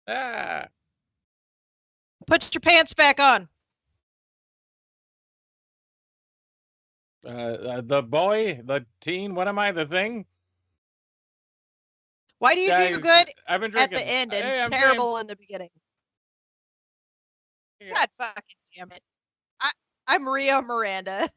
Ah. Put your pants back on. The boy, the teen, what am I, the thing? Why do you Guys, do good I've been at drinking. the end and Hey, I'm terrible in the beginning? James. God fucking damn it. I'm Rio Miranda.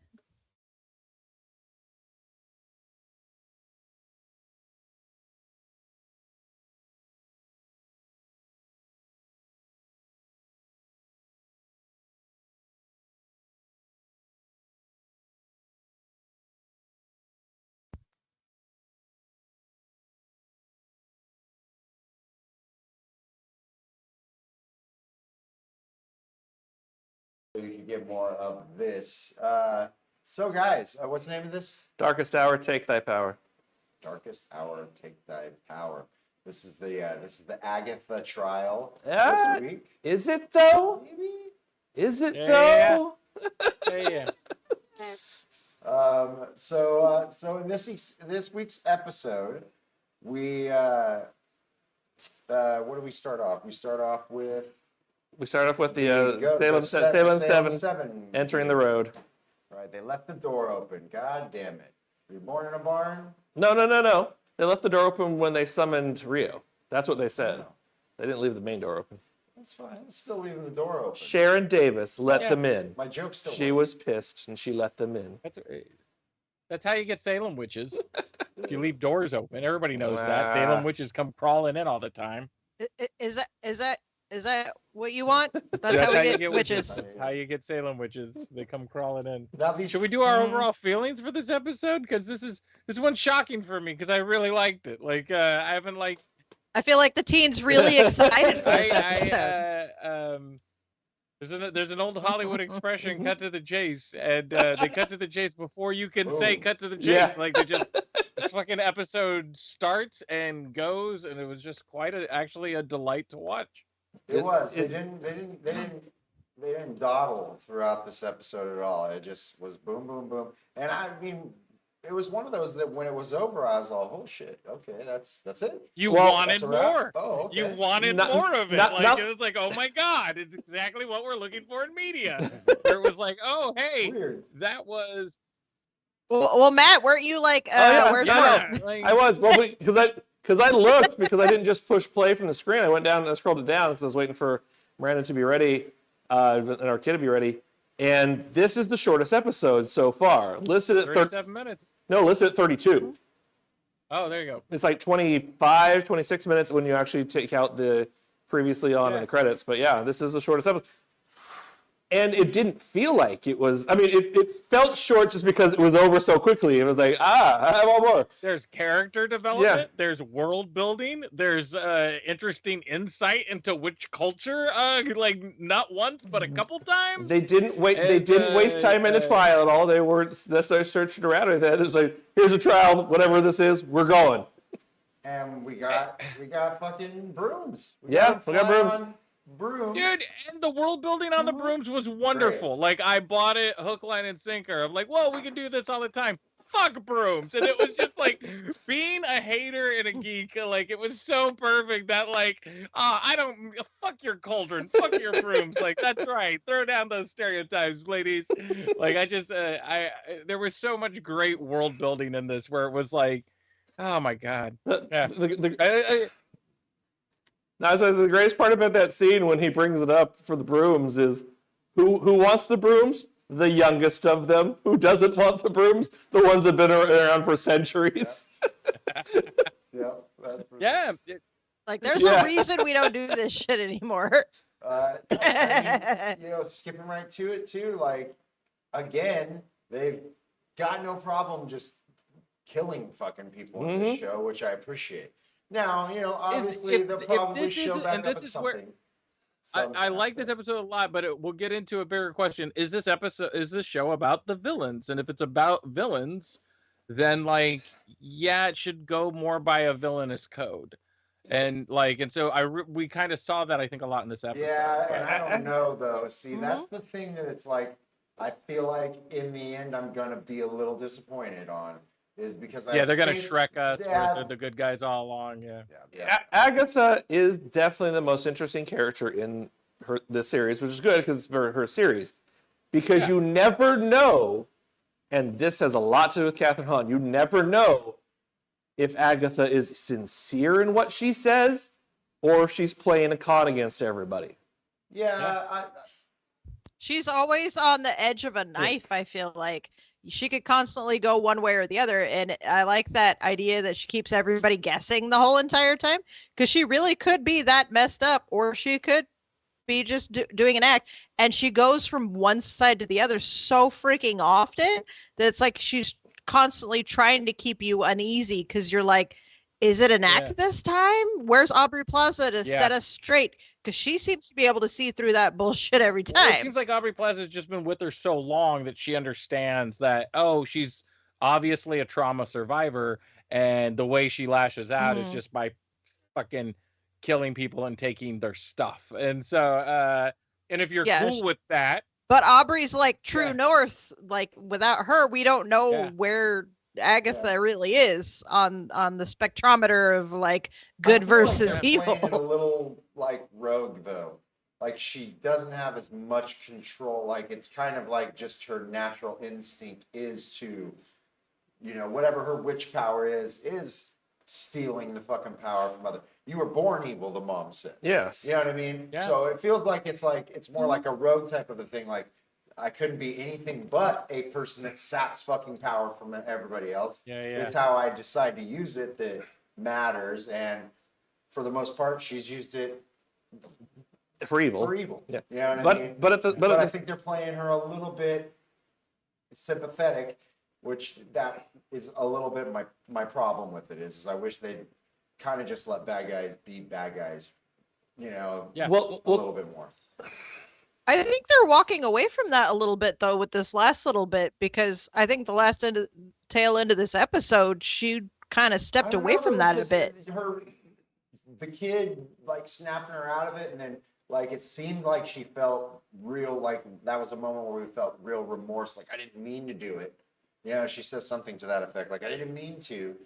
So you can get more of this. So guys, what's the name of this? Darkest Hour, Take Thy Power. Darkest Hour, Take Thy Power. This is the Agatha trial Yeah. this week. Is it though? Maybe. Is it Yeah. though? Yeah. So in this week's episode, we what do we start off? We start off with the Salem 7 entering the road. Right, they left the door open. God damn it. Were you born in a barn? No. They left the door open when they summoned Rio. That's what they said. They didn't leave the main door open. That's fine. I'm still leaving the door open. Sharon Davis let them in. My joke's still She was pissed and she let them in. That's how you get Salem witches. If you leave doors open, everybody knows that. Salem witches come crawling in all the time. Is that what you want? That's how we get witches. That's how you get Salem witches. They come crawling in. Now Should we do our overall feelings for this episode? Because this one's shocking for me because I really liked it. Like I haven't liked. I feel like the teens really excited for this episode. There's an old Hollywood expression, "Cut to the chase," and they cut to the chase before you can say "cut to the chase." Yeah. Like they just this fucking episode starts and goes, and it was just actually a delight to watch. It was. They didn't dawdle throughout this episode at all. It just was boom, boom, boom. And I mean, it was one of those that when it was over, I was all, "Oh shit, okay, that's it." You Well, wanted that's a wrap? more. Oh, okay. You wanted more of it. It was like, oh my god, it's exactly what we're looking for in media. Where it was like, oh hey, Weird. that was. Well, Matt, weren't you like, where's Yeah, Mark? like- I was because I looked because I didn't just push play from the screen. I went down and I scrolled it down because I was waiting for Miranda to be ready and our kid to be ready. And this is the shortest episode so far. Listed at 37 minutes. No, listed at 32. Oh, there you go. It's like 25, 26 minutes when you actually take out the previously on and the credits. But yeah, this is the shortest episode. And it didn't feel like it was, I mean, it felt short just because it was over so quickly. It was like, I have all more. There's character development. There's world building. There's interesting insight into which culture, like not once, but a couple times. They didn't wait. They didn't waste time in the trial at all. They weren't necessarily searching around or that. It's like, here's a trial, whatever this is, we're going. And we got fucking brooms. We got brooms. Brooms. Dude, and the world building on the brooms was wonderful. Like, I bought it hook, line, and sinker. I'm like, whoa, we can do this all the time. Fuck brooms. And it was just like being a hater and a geek. Like, it was so perfect that, like, fuck your cauldron, fuck your brooms. Like, that's right. Throw down those stereotypes, ladies. Like, I just, there was so much great world building in this where it was like, oh my God. Yeah. Now, so the greatest part about that scene when he brings it up for the brooms is who wants the brooms? The youngest of them. Who doesn't want the brooms? The ones that have been around for centuries. Yeah. Like, there's a reason we don't do this shit anymore. I mean, skipping right to it too. Like, again, they've got no problem just killing fucking people in this show, which I appreciate. Now, obviously they'll probably show back up at something. I like this episode a lot, but we'll get into a bigger question. Is this show about the villains? And if it's about villains, then like, yeah, it should go more by a villainous code. And like, and so we kind of saw that, I think, a lot in this episode. Yeah, and I don't know though. See, that's the thing that it's like, I feel like in the end I'm gonna be a little disappointed on. is because they're gonna Shrek us. We're the good guys all along. Yeah. Agatha is definitely the most interesting character in this series, which is good because it's her series. Because you never know, and this has a lot to do with Catherine Hahn, you never know if Agatha is sincere in what she says or if she's playing a con against everybody. She's always on the edge of a knife, I feel like. She could constantly go one way or the other, and I like that idea that she keeps everybody guessing the whole entire time, because she really could be that messed up, or she could be just doing an act, and she goes from one side to the other so freaking often that it's like she's constantly trying to keep you uneasy, because you're like, is it an act this time? Where's Aubrey Plaza to set us straight? Because she seems to be able to see through that bullshit every time. Well, it seems like Aubrey Plaza has just been with her so long that she understands that, she's obviously a trauma survivor, and the way she lashes out is just by fucking killing people and taking their stuff. And so, and if you're cool with that. But Aubrey's like true north. Like, without her, we don't know where Agatha really is on the spectrometer of like good versus evil. Playing it a little like rogue though, like she doesn't have as much control. Like it's kind of like just her natural instinct is to, whatever her witch power is stealing the fucking power from other. You were born evil, the mom said. Yes. You know what I mean? Yeah. So it feels like it's more like a rogue type of a thing. Like, I couldn't be anything but a person that saps fucking power from everybody else. It's how I decide to use it that matters, and for the most part, she's used it for evil. Yeah. You know what I mean? But I think they're playing her a little bit sympathetic, which that is a little bit my problem with it is I wish they'd kind of just let bad guys be bad guys, a little bit more. I think they're walking away from that a little bit though with this last little bit, because I think the tail end of this episode, she kind of stepped away from that a bit. The kid like snapping her out of it, and then like it seemed like she felt real, like that was a moment where we felt real remorse, like I didn't mean to do it. She says something to that effect, like I didn't mean to,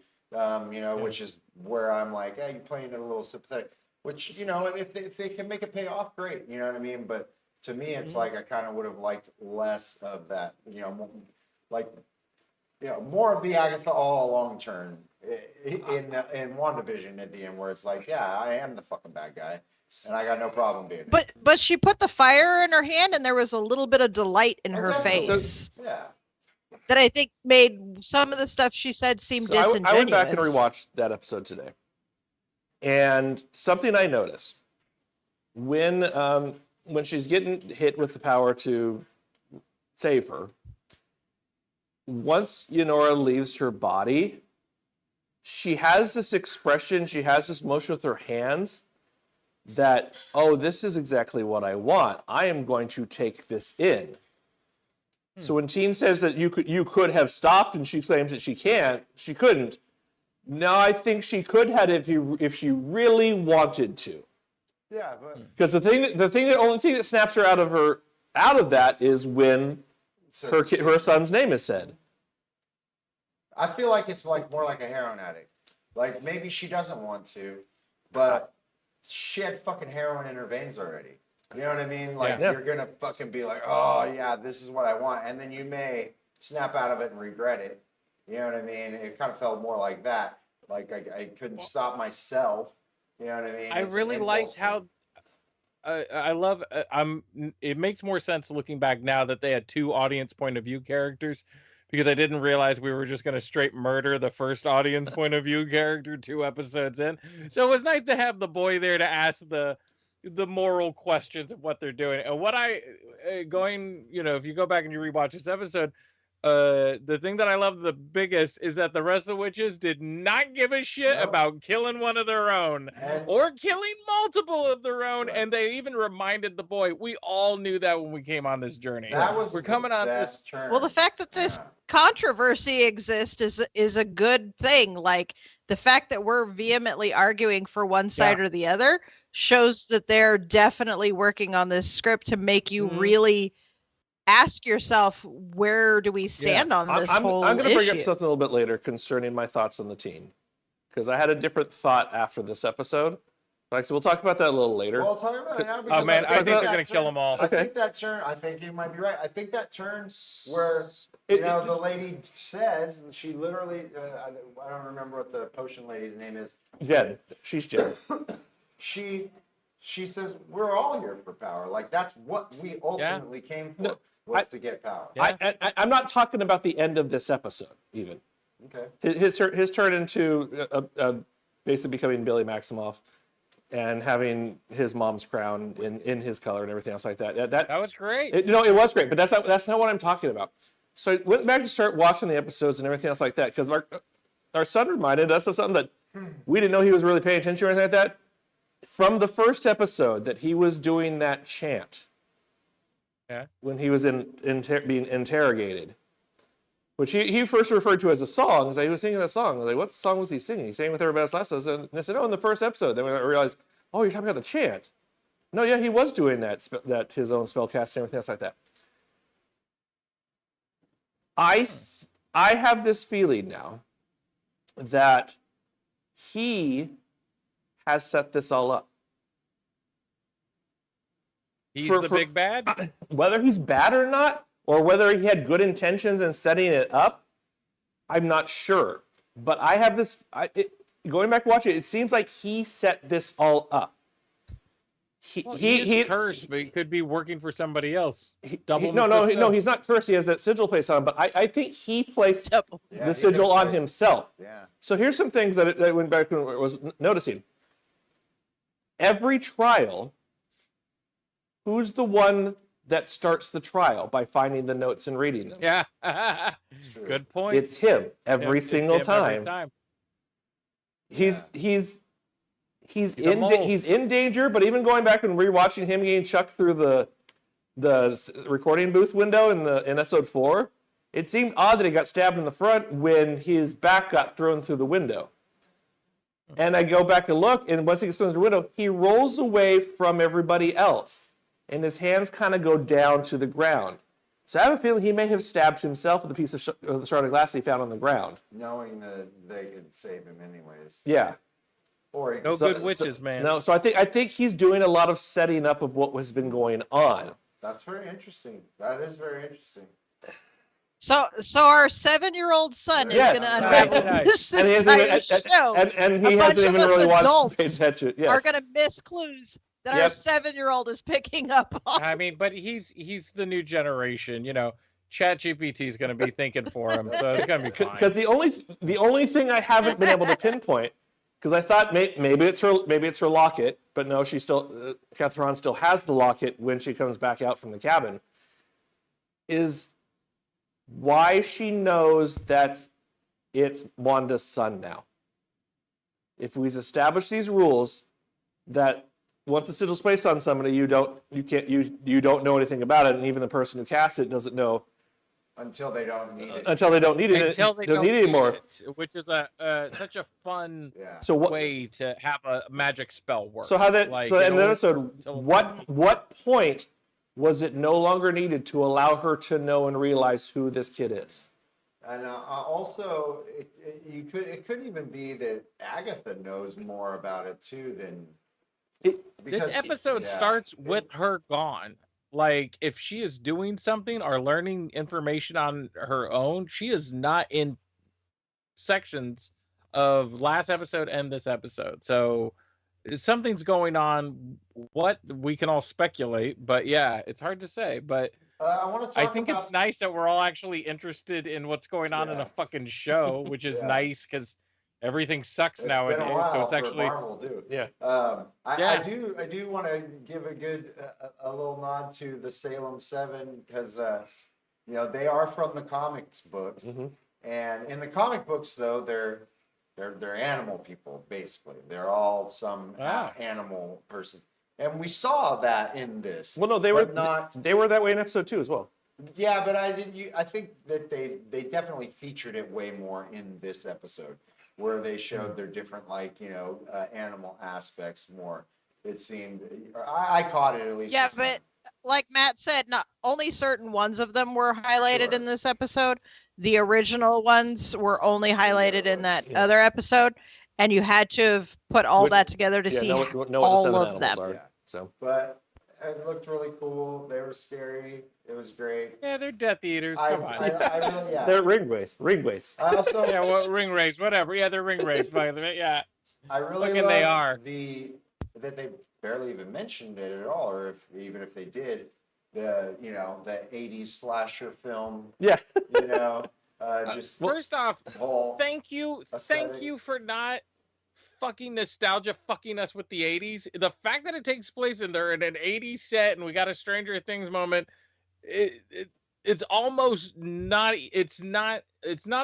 which is where I'm like, hey, you're playing it a little sympathetic, which, if they can make it pay off, great, you know what I mean? But to me, it's like I kind of would have liked less of that, more of the Agatha All Along turn in WandaVision at the end, where it's like, I am the fucking bad guy, and I got no problem being it. But she put the fire in her hand, and there was a little bit of delight in her face. That I think made some of the stuff she said seem disingenuous. I went back and rewatched that episode today, and something I noticed when she's getting hit with the power to save her, once Yonora leaves her body, she has this expression, she has this motion with her hands that, this is exactly what I want. I am going to take this in. So when Teen says that you could have stopped, and she claims that she couldn't. No, I think she could have if she really wanted to. Yeah, but because the only thing that snaps her out of that is when her son's name is said. I feel like it's like more like a heroin addict. Like maybe she doesn't want to, but she had fucking heroin in her veins already. You know what I mean? Like you're gonna fucking be like, oh yeah, this is what I want, and then you may snap out of it and regret it. You know what I mean? It kind of felt more like that. Like I couldn't stop myself. You know what I mean? I really liked how I love. It makes more sense looking back now that they had two audience point of view characters, because I didn't realize we were just going to straight murder the first audience point of view character 2 episodes in. So it was nice to have the boy there to ask the moral questions of what they're doing. And what if you go back and you rewatch this episode, the thing that I love the biggest is that the rest of the witches did not give a shit about killing one of their own or killing multiple of their own. Right. And they even reminded the boy, we all knew that when we came on this journey. We're coming on this turn. Well, the fact that this controversy exists is a good thing. Like the fact that we're vehemently arguing for one side or the other shows that they're definitely working on this script to make you really ask yourself, where do we stand on this whole I'm going to bring up issue? something a little bit later concerning my thoughts on the teen, because I had a different thought after this episode. But so we'll talk about that a little later. Well, I'll talk about it now. Oh man, I think they're that gonna kill them all. I think that turn. I think you might be right. I think that turn where the lady says she literally. I don't remember what the potion lady's name is. Jen. She's Jen. She says we're all here for power. Like that's what we ultimately came for, was to get power. Yeah. I'm not talking about the end of this episode even. Okay. His turn into basically becoming Billy Maximoff and having his mom's crown in his color and everything else like that. That was great. It was great, but that's not what I'm talking about. So I went back to start watching the episodes and everything else like that because our son reminded us of something that we didn't know he was really paying attention to or anything like that. From the first episode that he was doing that chant when he was being interrogated, which he first referred to as a song. He was singing that song. I was like, what song was he singing? He sang with everybody else last episode. And I said, in the first episode. Then we realized, oh, you're talking about the chant. No, yeah, he was doing that his own spell casting and everything else like that. I have this feeling now that he has set this all up. He's the big bad? Whether he's bad or not, or whether he had good intentions in setting it up, I'm not sure. But I have this, going back and watching it, it seems like he set this all up. He's cursed, but he could be working for somebody else. No, he's not cursed. He has that sigil placed on him, but I think he placed the sigil on himself. Yeah. So here's some things that I went back and was noticing. Every trial, who's the one that starts the trial by finding the notes and reading them? Yeah. Good point. It's him every single time. Every time. He's in danger, but even going back and rewatching him getting chucked through the recording booth window in episode 4, it seemed odd that he got stabbed in the front when his back got thrown through the window. And I go back and look, and once he gets thrown through the window, he rolls away from everybody else, and his hands kind of go down to the ground. So I have a feeling he may have stabbed himself with a piece of the shard of glass he found on the ground. Knowing that they could save him anyways. Yeah. Or good witches, man. No, so I think he's doing a lot of setting up of what has been going on. That's very interesting. That is very interesting. So our 7-year-old son is going to unravel this entire show. And he hasn't even really watched to pay attention. Yes. Are going to miss clues that our 7-year-old is picking up on. I mean, but he's the new generation. You know, ChatGPT is going to be thinking for him, so it's going to be fine. Because the only thing I haven't been able to pinpoint, because I thought maybe it's her locket, but no, she still Catherine still has the locket when she comes back out from the cabin, is why she knows that it's Wanda's son now. If we've established these rules that once the sigil's placed on somebody, you don't know anything about it, and even the person who cast it doesn't know until they don't need it. Until they don't need it. Until they don't need it anymore. Which is such a fun way to have a magic spell work. So how that? Like, so in the episode, what point was it no longer needed to allow her to know and realize who this kid is? And also, it could even be that Agatha knows more about it too than. This episode starts with her gone. Like, if she is doing something or learning information on her own, she is not in sections of last episode and this episode. So something's going on. What we can all speculate, but yeah, it's hard to say. But I think it's nice that we're all actually interested in what's going on in a fucking show, which is nice because everything sucks nowadays. So it's actually Marvel, I do want to give a little nod to the Salem 7 because they are from the comics books, and in the comic books though they're animal people basically. They're all some animal person. And we saw that in this. Well, no, they were that way in episode 2 as well. Yeah, but I think that they definitely featured it way more in this episode, where they showed their different animal aspects more. It seemed I caught it at least. Yeah, but like Matt said, not only certain ones of them were highlighted Sure. in this episode. The original ones were only highlighted in that Yeah. other episode, and you had to have put all Would- that together to see know what the all 7 of animals them. are. Yeah. So But it looked really cool. They were scary. It was great. Yeah, they're Death Eaters. I Come on. really, yeah. they're ring wraiths. I also, Yeah, well, ring race, whatever. Yeah, they're ring race. By the way, yeah. I really Fucking love they are. that they barely even mentioned it at all, or even if they did, the 80s slasher film, Yeah. just First off, whole thank you aesthetic. for not fucking nostalgia fucking us with the 80s. The fact that it takes place in an 80s set and we got a Stranger Things moment, it's almost not, it's not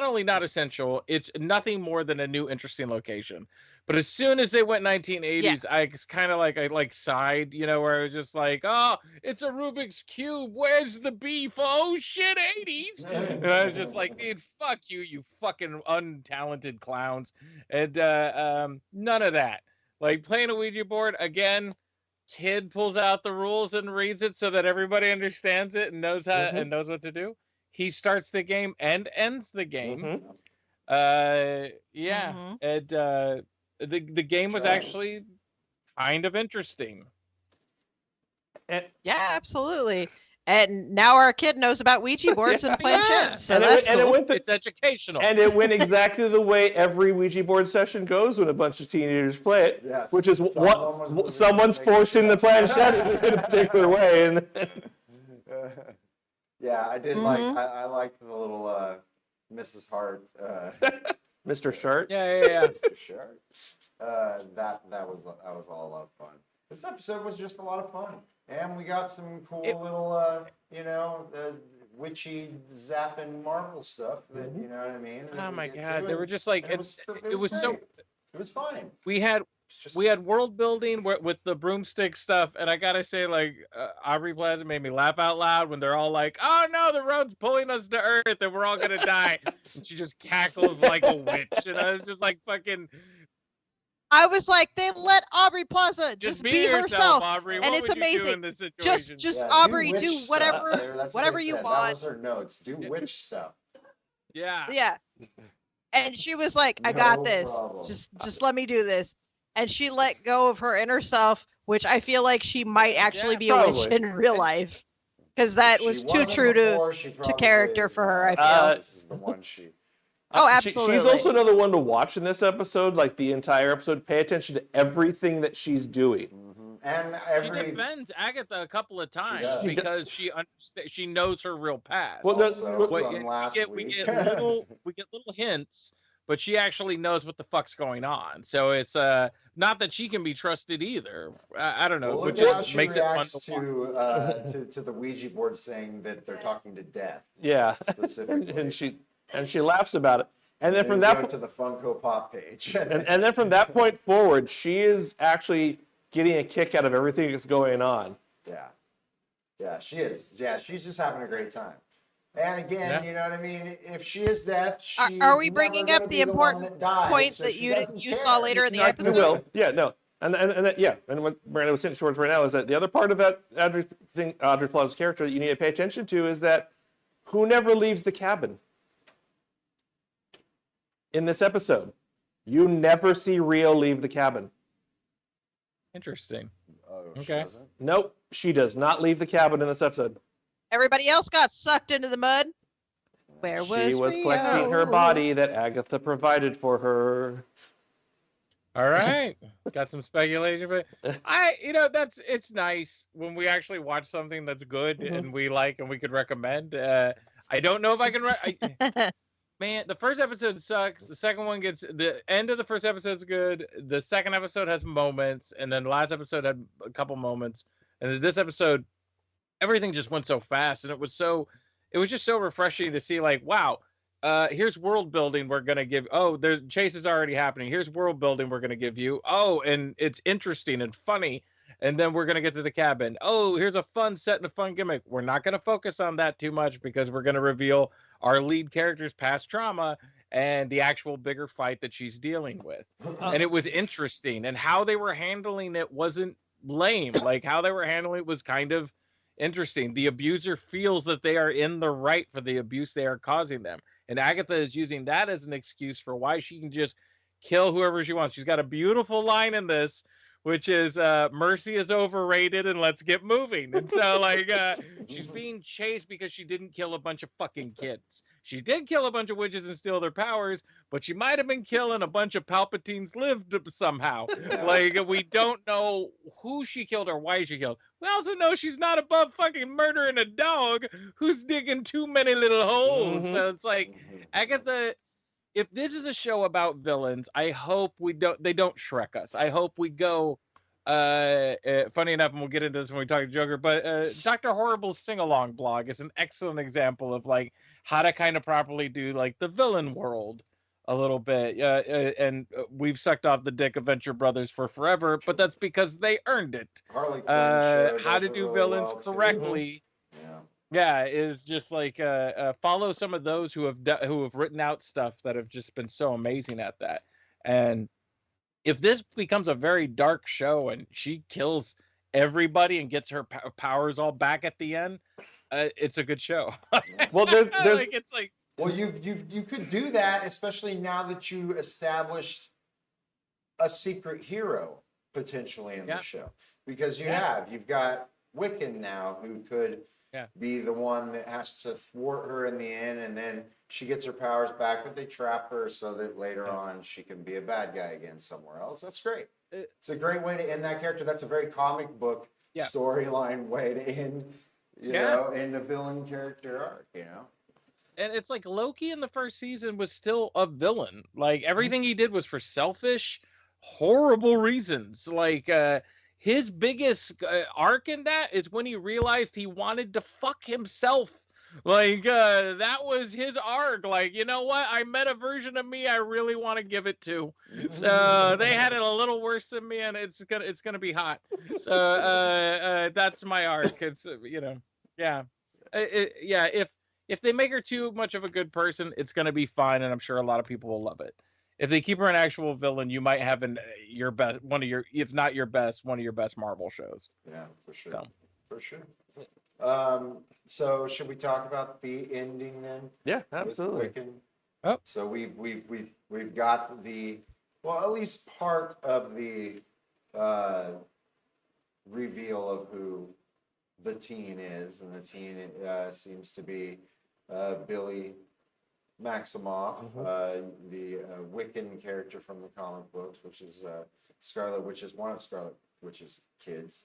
only not essential, it's nothing more than a new interesting location. But as soon as they went 1980s, I kind of I sighed, where I was just like, oh, it's a Rubik's Cube. Where's the beef? Oh shit, 80s. And I was just like, dude, fuck you, you fucking untalented clowns. And none of that. Like playing a Ouija board again, kid pulls out the rules and reads it so that everybody understands it and knows how and knows what to do. He starts the game and ends the game. Mhm. And the game was actually kind of interesting. Yeah, absolutely. And now our kid knows about Ouija boards and planchettes. So And that's it cool. went It's educational. And it went exactly the way every Ouija board session goes when a bunch of teenagers play it, Yes. which is someone's forcing the planchette in a particular way. And yeah, I did Mhm. I liked the little Mrs. Hart, Mr. Shart. Yeah. Mr. Shark. That was all a lot of fun. This episode was just a lot of fun, and we got some cool little witchy zapping Marvel stuff. That you know what I mean. Oh my It- god, it- they were just like it it was so. great. It was fine. We had It's just world building with the broomstick stuff, and I gotta say, Aubrey Plaza made me laugh out loud when they're all like, "Oh no, the road's pulling us to Earth, and we're all gonna die," and she just cackles like a witch, and I was just like, "Fucking, I was like, they let Aubrey Plaza just be yourself, herself. Aubrey. and What it's would you do amazing. in this situation?" Just yeah, Aubrey, witch do stuff. whatever That's what whatever they you said. want. That was her notes. Do witch stuff. Yeah. Yeah. And she was like, I No got this. problem. Just let me do this. And she let go of her inner self, which I feel like she might actually Yeah, be a witch probably. in real life. Because that She was too wasn't true before, she to probably character is for her, I now. feel. This is the one she. Oh, She's absolutely. also another one to watch in this episode, like the entire episode. Pay attention to everything that she's doing. And She defends Agatha a couple of times does. because she knows her real past. Well, no, Also what- from last we week. get little hints, but she actually knows what the fuck's going on. So it's not that she can be trusted either. I don't know, Well, which look at how she makes it fun reacts to watch. to the Ouija board saying that they're talking to death. Yeah, Specifically. and she laughs about it. And then And from go that to the Funko Pop page. and then from that point forward, she is actually getting a kick out of everything that's going on. Yeah, she is. Yeah, she's just having a great time. And again, Yeah. you know what I mean? If she is deaf, she's Are we never bringing gonna up be the one important that dies, point so that she you doesn't saw care. later in the We episode? will. Yeah, no. And what Miranda was saying towards right now is that the other part of that Audrey Plaza's character that you need to pay attention to is that who never leaves the cabin in this episode. You never see Rio leave the cabin. Interesting. Oh, she Okay. doesn't? Nope, she does not leave the cabin in this episode. Everybody else got sucked into the mud. Where was She was Rio? collecting her body that Agatha provided for her. All right, got some speculation, but it's nice when we actually watch something that's good and we like and we could recommend. I don't know if I can. Man, the first episode sucks. The second one the end of the first episode's good. The second episode has moments, and then the last episode had a couple moments, and then this episode, everything just went so fast, and it was just so refreshing to see. Like, wow, here's world building we're gonna give. Oh, there's chase is already happening. Here's world building we're gonna give you. Oh, and it's interesting and funny. And then we're gonna get to the cabin. Oh, here's a fun set and a fun gimmick. We're not gonna focus on that too much because we're gonna reveal our lead character's past trauma and the actual bigger fight that she's dealing with. And it was interesting, and how they were handling it wasn't lame. Like how they were handling it was kind of interesting. The abuser feels that they are in the right for the abuse they are causing them. And Agatha is using that as an excuse for why she can just kill whoever she wants. She's got a beautiful line in this, which is mercy is overrated and let's get moving. And so like she's being chased because she didn't kill a bunch of fucking kids. She did kill a bunch of witches and steal their powers, but she might have been killing a bunch of Palpatines lived somehow. Like we don't know who she killed or why she killed. We also know she's not above fucking murdering a dog who's digging too many little holes. So it's like Agatha, if this is a show about villains, I hope they don't Shrek us. I hope we go funny enough, and we'll get into this when we talk to Joker, but Dr. Horrible's sing-along blog is an excellent example of like how to kind of properly do like the villain world a little bit. And we've sucked off the dick of Venture Brothers for forever, but that's because they earned it. Harley Quinn show How to does it do really villains well, too. correctly. Yeah, is just like follow some of those who have written out stuff that have just been so amazing at that. And if this becomes a very dark show and she kills everybody and gets her powers all back at the end, it's a good show. Well, there's like, it's like, well, you could do that, especially now that you established a secret hero potentially in the show, because you've got Wiccan now who could be the one that has to thwart her in the end, and then she gets her powers back, but they trap her so that later on she can be a bad guy again somewhere else. That's great. It's a great way to end that character. That's a very comic book storyline way to end, end a villain character arc, And it's like Loki in the first season was still a villain. Like everything he did was for selfish, horrible reasons. Like his biggest arc in that is when he realized he wanted to fuck himself. Like that was his arc. Like, you know what? I met a version of me I really want to give it to. So they had it a little worse than me, and it's gonna be hot. So that's my arc. It's If they make her too much of a good person, it's gonna be fine, and I'm sure a lot of people will love it. If they keep her an actual villain, you might have your best, if not your best, one of your best Marvel shows. Yeah, for sure. For sure. So should we talk about the ending then? Yeah, absolutely. Oh. So we've got at least part of the reveal of who the teen is, and the teen seems to be Billy Maximoff, the Wiccan character from the comic books, which is Scarlet Witch, is one of Scarlet Witch's kids.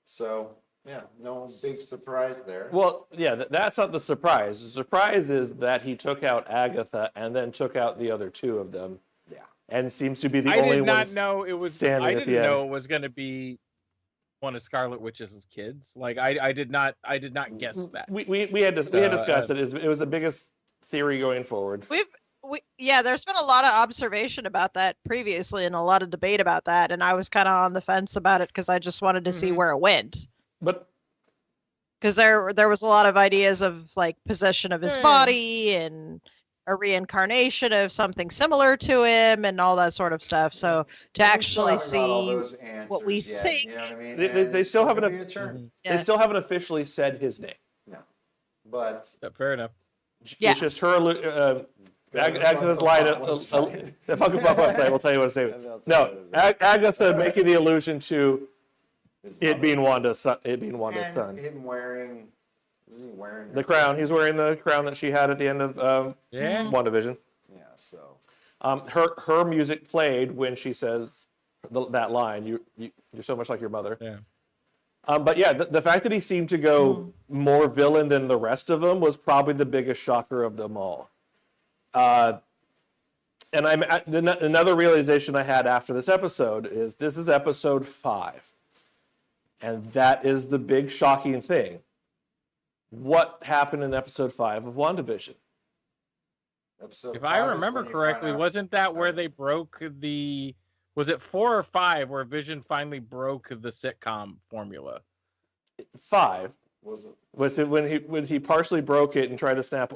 So, yeah, no big surprise there. Well, yeah, that's not the surprise. The surprise is that he took out Agatha and then took out the other two of them. Yeah. And seems to be the only one standing at the end. I didn't know it was going to be one of Scarlet Witch's kids. Like I did not guess that. We had discussed it. It was the biggest theory going forward. There's been a lot of observation about that previously and a lot of debate about that, and I was kind of on the fence about it because I just wanted to see where it went. But because there was a lot of ideas of like possession of his body and a reincarnation of something similar to him and all that sort of stuff. So to actually see what we think, you know what I mean? They still haven't. They still haven't officially said his name. No, but fair enough. It's just her. Agatha's line. The fucking pop-up site will tell you what to say. No, Agatha making the allusion to it being Wanda's son. Him wearing. Isn't he wearing the crown? He's wearing the crown that she had at the end of WandaVision. Yeah. So. Her music played when she says that line. You're so much like your mother. Yeah. But yeah, the fact that he seemed to go more villain than the rest of them was probably the biggest shocker of them all. And another realization I had after this episode is this is episode 5. And that is the big shocking thing. What happened in episode 5 of WandaVision? If I remember correctly, wasn't that where they broke was it 4 or 5 where Vision finally broke the sitcom formula? 5. Was it when he partially broke it and tried to snap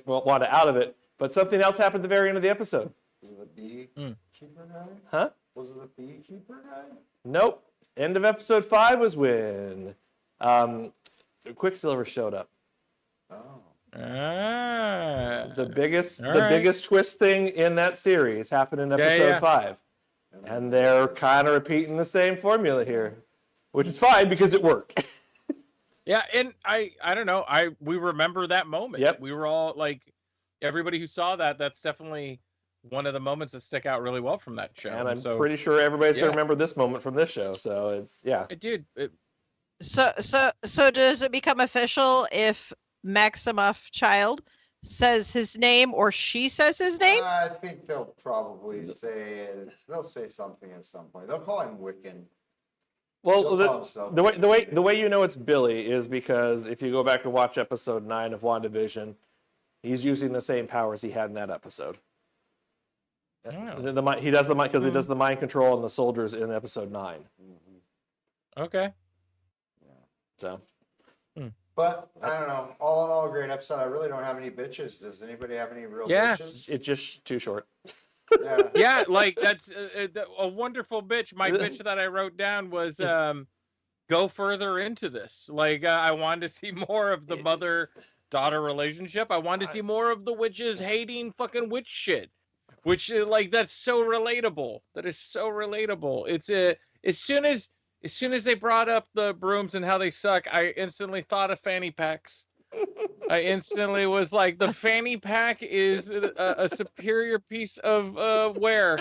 Wanda out of it, but something else happened at the very end of the episode. Was it the beekeeper guy? Huh? Was it the beekeeper guy? Nope. End of episode 5 was when Quicksilver showed up. Oh. The biggest right. biggest twist thing in that series happened in episode 5. And they're kind of repeating the same formula here, which is fine because it worked. Yeah, and I don't know. We remember that moment. Yep. We were all like, everybody who saw that, that's definitely one of the moments that stick out really well from that show. And I'm pretty sure everybody's yeah. going to remember this moment from this show. So it's, yeah. It did. So does it become official if Maximoff Child says his name or she says his name? I think they'll probably say it. They'll say something at some point. They'll call him Wiccan. Well, the way you know it's Billy is because if you go back and watch episode 9 of WandaVision, he's using the same powers he had in that episode. Oh. He does he does the mind control on the soldiers in episode 9. Okay. So. But I don't know. All in all, great episode. I really don't have any bitches. Does anybody have any real bitches? It's just too short. Yeah. Yeah, like that's a wonderful bitch. My bitch that I wrote down was go further into this. Like I wanted to see more of the mother-daughter relationship. I wanted to see more of the witches hating fucking witch shit. Which like that's so relatable. That is so relatable. It's as soon as they brought up the brooms and how they suck, I instantly thought of fanny packs. I instantly was like, the fanny pack is a superior piece of wear.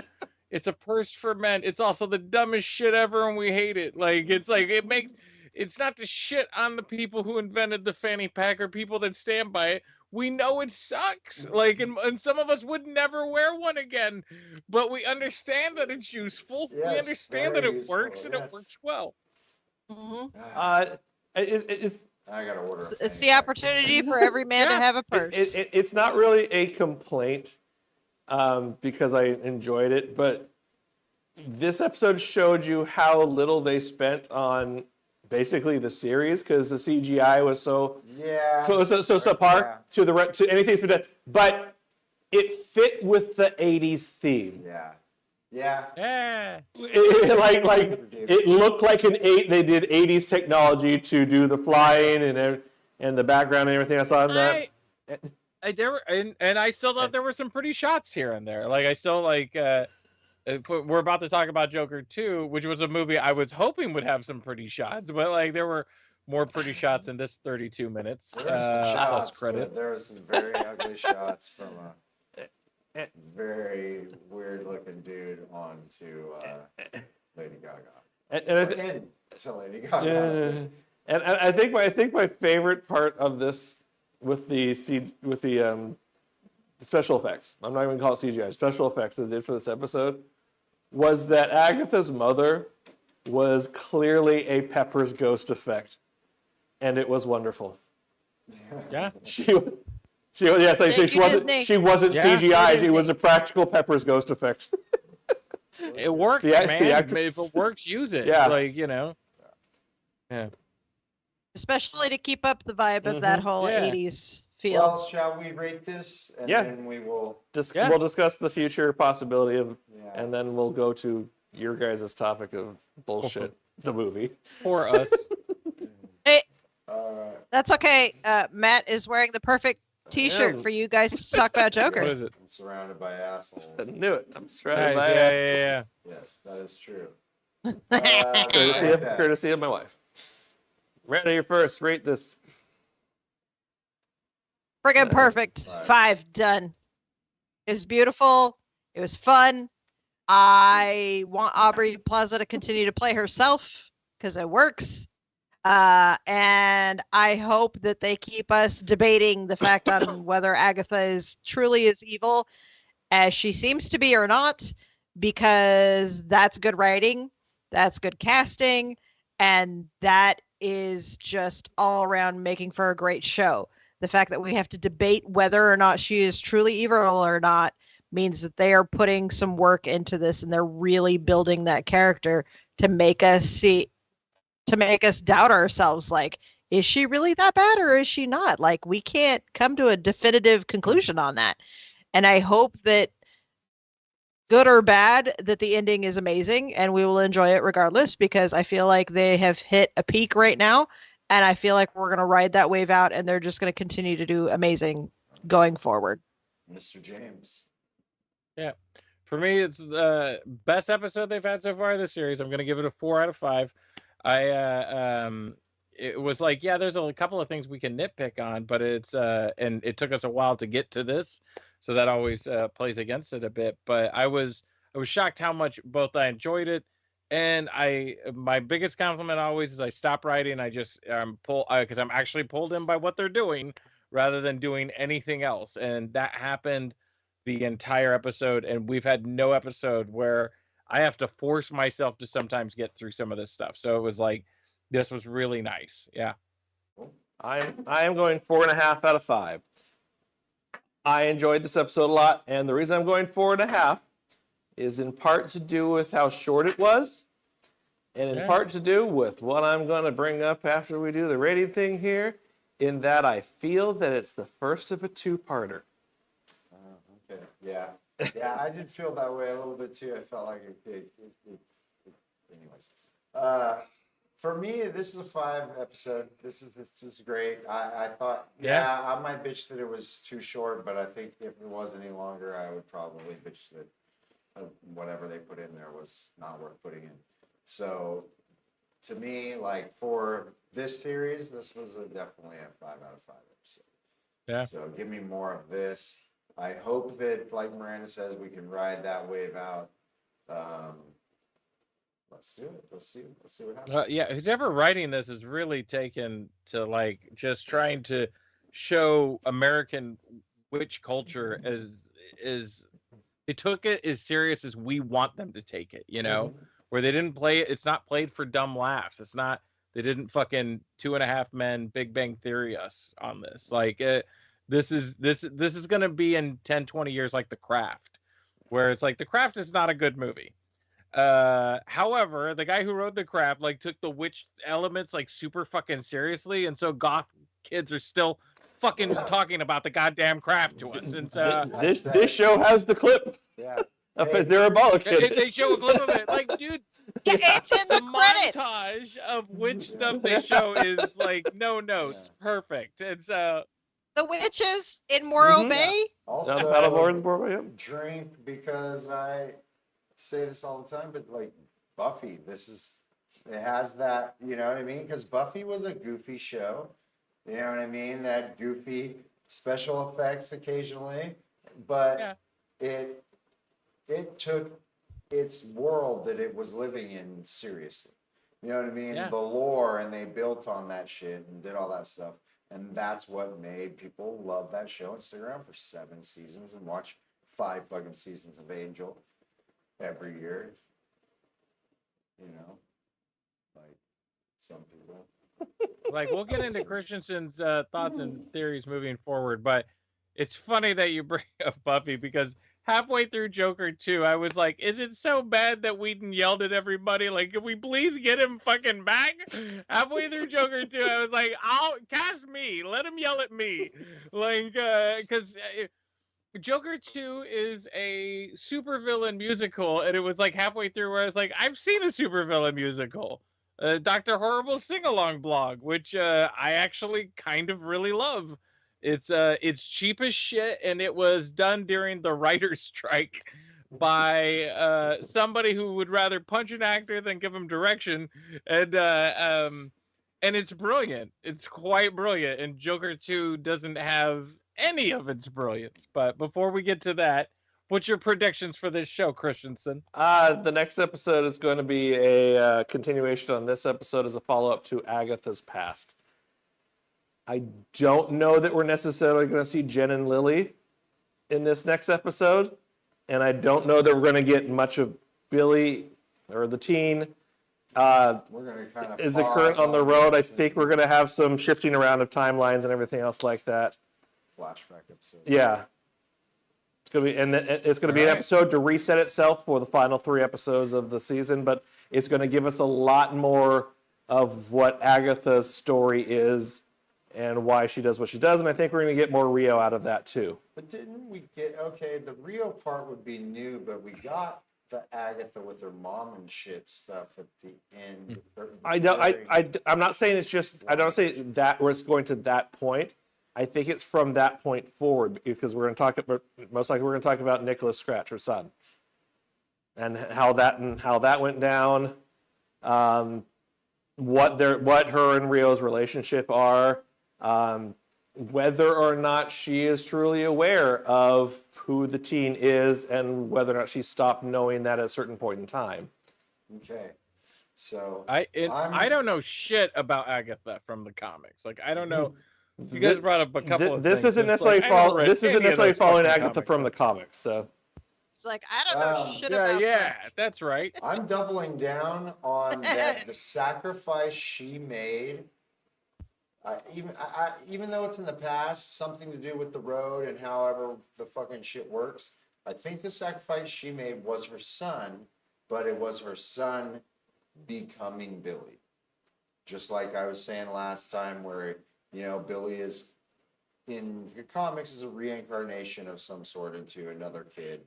It's a purse for men. It's also the dumbest shit ever, and we hate it. It's not the shit on the people who invented the fanny pack or people that stand by it. We know it sucks. Like, and some of us would never wear one again, but we understand that it's useful. Yes, we understand that it useful, works and it works well. Mm-hmm. I gotta order. It's the opportunity for every man to have a purse. It's not really a complaint because I enjoyed it, but this episode showed you how little they spent on basically the series because the CGI was so subpar to anything's been done, but it fit with the 80s theme. Yeah. It looked like they did 80s technology to do the flying and the background and everything I saw in that. I still thought there were some pretty shots here and there. Like I still like we're about to talk about Joker 2, which was a movie I was hoping would have some pretty shots, but like there were more pretty shots in this 32 minutes. There were some shots, plus credits. there were some very ugly shots from a very weird looking dude on to Lady Gaga. Lady Gaga. And I think my favorite part of this with the special effects, I'm not even going to call it CGI, special effects that they did for this episode, was that Agatha's mother was clearly a Pepper's ghost effect, and it was wonderful. Yeah. She wasn't CGI. It was a practical Pepper's ghost effect. It works, man. If it works, use it. Yeah. Like, you know. Yeah. Especially to keep up the vibe of that whole 80s feel. Well, shall we rate this? And then we will... We'll discuss the future possibility of... And then we'll go to your guys' topic of bullshit, the movie. For us. Hey, that's okay. Matt is wearing the perfect T-shirt for you guys to talk about Joker. What is it? I'm surrounded by assholes. I knew it. I'm surrounded by Yeah. Yes, that is true. Courtesy of my wife. Randy, you're first. Rate this. Friggin' perfect. 5 done. It was beautiful. It was fun. I want Aubrey Plaza to continue to play herself because it works. And I hope that they keep us debating the fact on whether Agatha is truly as evil as she seems to be or not, because that's good writing, that's good casting, and that is just all around making for a great show. The fact that we have to debate whether or not she is truly evil or not means that they are putting some work into this, and they're really building that character to make us doubt ourselves. Like, is she really that bad or is she not? Like, we can't come to a definitive conclusion on that. And I hope that, good or bad, that the ending is amazing and we will enjoy it regardless, because I feel like they have hit a peak right now And I feel like we're going to ride that wave out, and they're just going to continue to do amazing going forward. Mr. James. Yeah. For me, it's the best episode they've had so far in the series. I'm going to give it a 4 out of 5. It was like, yeah, there's a couple of things we can nitpick on, but and it took us a while to get to this. So that always plays against it a bit. But I was shocked how much both I enjoyed it, and my biggest compliment always is I stop writing. I just because I'm actually pulled in by what they're doing rather than doing anything else, and that happened the entire episode. And we've had no episode where I have to force myself to sometimes get through some of this stuff. So it was like this was really nice. Yeah. I am going 4.5 out of 5. I enjoyed this episode a lot, and the reason I'm going 4.5 is in part to do with how short it was, and in part to do with what I'm going to bring up after we do the rating thing here, in that I feel that it's the first of a two-parter. Okay. Yeah. Yeah, I did feel that way a little bit too. I felt like anyways. For me, this is a 5 episode. This is great. I thought, I might bitch that it was too short, but I think if it was any longer, I would probably bitch that whatever they put in there was not worth putting in. So, to me, like for this series, this was definitely a 5 out of 5 episode. Yeah. So give me more of this. I hope that, like Miranda says, we can ride that wave out. Let's do it. Let's see what happens. Yeah, who's ever writing this is really taken to like just trying to show American witch culture as they took it as serious as we want them to take it, you know, where they didn't play it. It's not played for dumb laughs. It's not, they didn't fucking 2.5 Men Big Bang Theory us on this. Like this is going to be in 10, 20 years, like The Craft, where it's like The Craft is not a good movie. However, the guy who wrote The Craft like took the witch elements like super fucking seriously, and so goth kids are still fucking talking about the goddamn Craft to us. And this show has the clip. Yeah. Of a Zerabala kid. They show a clip of it, like, dude. Yeah, it's in the credits. Montage of witch stuff they show is like no notes, perfect. And so the witches in Morro Bay. Also, drink because I say this all the time, but like Buffy, it has that, you know what I mean? Because Buffy was a goofy show, you know what I mean? That goofy special effects occasionally, but it took its world that it was living in seriously. You know what I mean? Yeah. The lore, and they built on that shit and did all that stuff. And that's what made people love that show and stick around for 7 seasons and watch 5 fucking seasons of Angel every year. You know? Like some people. Like, we'll get into Christensen's thoughts and theories moving forward, but it's funny that you bring up Buffy, because halfway through Joker 2, I was like, is it so bad that Whedon yelled at everybody? Like, can we please get him fucking back? Halfway through Joker 2, I was like, I'll cast me. Let him yell at me. Like, because Joker 2 is a supervillain musical, and it was like halfway through where I was like, I've seen a supervillain musical. Dr. Horrible's sing-along blog, which I actually kind of really love. It's cheap as shit, and it was done during the writer's strike by somebody who would rather punch an actor than give him direction, and it's brilliant. It's quite brilliant, and Joker 2 doesn't have any of its brilliance. But before we get to that, what's your predictions for this show, Christensen? The next episode is going to be a continuation on this episode as a follow-up to Agatha's past. I don't know that we're necessarily going to see Jen and Lily in this next episode, and I don't know that we're going to get much of Billy or the teen. We're going to kind of is it current on the road? I think we're going to have some shifting around of timelines and everything else like that. Flashback episode. Yeah. It's going to be an episode to reset itself for the final 3 episodes of the season, but it's going to give us a lot more of what Agatha's story is and why she does what she does, and I think we're going to get more Rio out of that too. But didn't we get, the Rio part would be new, but we got the Agatha with her mom and shit stuff at the end. I'm not saying it's just. I don't say that where it's going to that point. I think it's from that point forward because we're going to talk about most likely we're going to talk about Nicholas Scratch, her son, and how that went down. What her and Rio's relationship are. Whether or not she is truly aware of who the teen is and whether or not she stopped knowing that at a certain point in time. Okay. So I don't know shit about Agatha from the comics. Like I don't know. You guys brought up a couple of this things. isn't It's necessarily like, this isn't necessarily following Agatha comics, from the comics. So It's like I don't know shit about yeah, that. that's right. I'm doubling down on that. The sacrifice she made, even though it's in the past, something to do with the road and however the fucking shit works. I think the sacrifice she made was her son, but it was her son becoming Billy. Just like I was saying last time, where Billy is in the comics is a reincarnation of some sort into another kid.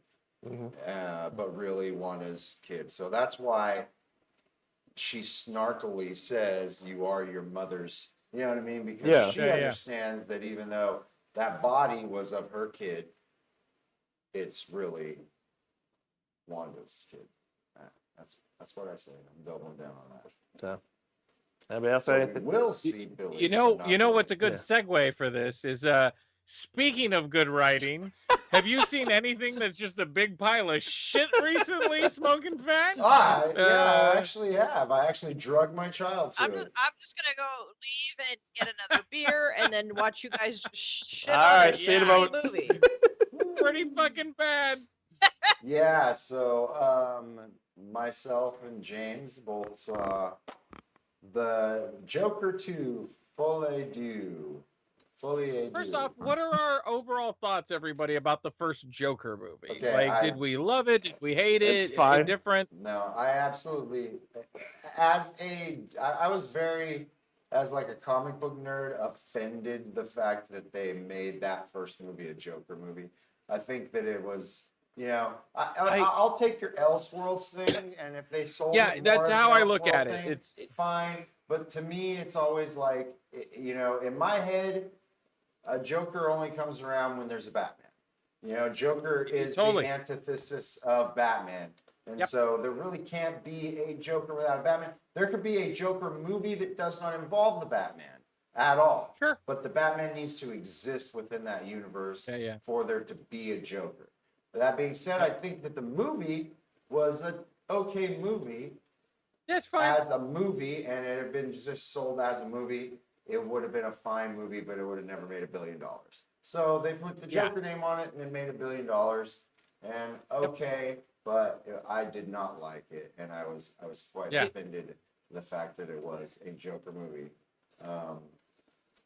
But really Wanda's kid. So that's why she snarkily says, "You are your mother's." You know what I mean? Because she understands that even though that body was of her kid, it's really Wanda's kid. That's what I say. I'm doubling down on that. So, anybody else? So we will see Billy. You know what's a good segue for this is speaking of good writing, have you seen anything that's just a big pile of shit recently, Smoking Fat? Yeah, I actually have. I actually drugged my child to I'm it. just gonna go leave and get another beer and then watch you guys just shit All on right, this see you in a shitty moment. movie. Pretty fucking bad. Yeah, so myself and James both saw the Joker 2, Folie Dieu. First off, what are our overall thoughts, everybody, about the first Joker movie? Okay, did we love it? Did we hate it? It's fine. Indifferent? No, I absolutely, I was very, as like a comic book nerd, offended the fact that they made that first movie a Joker movie. I think that it was, I'll take your Elseworlds thing, and if they sold it more that's as how an I look Elseworld at it. thing, It's fine. But to me, it's always like, in my head, a Joker only comes around when there's a Batman. Joker is Totally. the antithesis of Batman. And so there really can't be a Joker without a Batman. There could be a Joker movie that does not involve the Batman at all. Sure. But the Batman needs to exist within that universe Yeah. for there to be a Joker. That being said, I think that the movie was an okay movie. That's fine. As a movie, and it had been just sold as a movie, it would have been a fine movie, but it would have never made $1 billion. So they put the Joker name on it, and it made $1 billion. And okay, but I did not like it, and I was quite offended the fact that it was a Joker movie.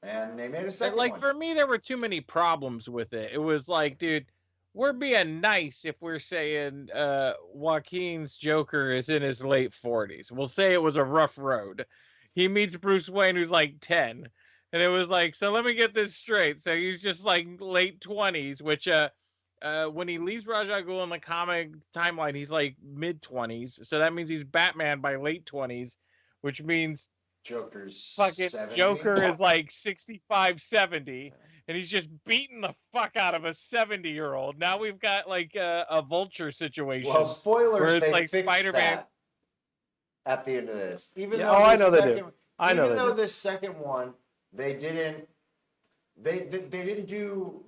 And they made a second one. For me, there were too many problems with it. It was like, dude, we're being nice if we're saying Joaquin's Joker is in his late 40s. We'll say it was a rough road. He meets Bruce Wayne, who's like 10. And it was like, so let me get this straight. So he's just like late 20s, which when he leaves Ra's al Ghul in the comic timeline, he's like mid-20s. So that means he's Batman by late 20s, which means Joker's fucking 70. Joker is like 65, 70. And he's just beating the fuck out of a 70-year-old. Now we've got like a Vulture situation. Well, spoilers, where it's they like fixed Spider-Man. that at the end of this. Even Yeah, though I this know they second, do. I know even they though do. this second one, they didn't do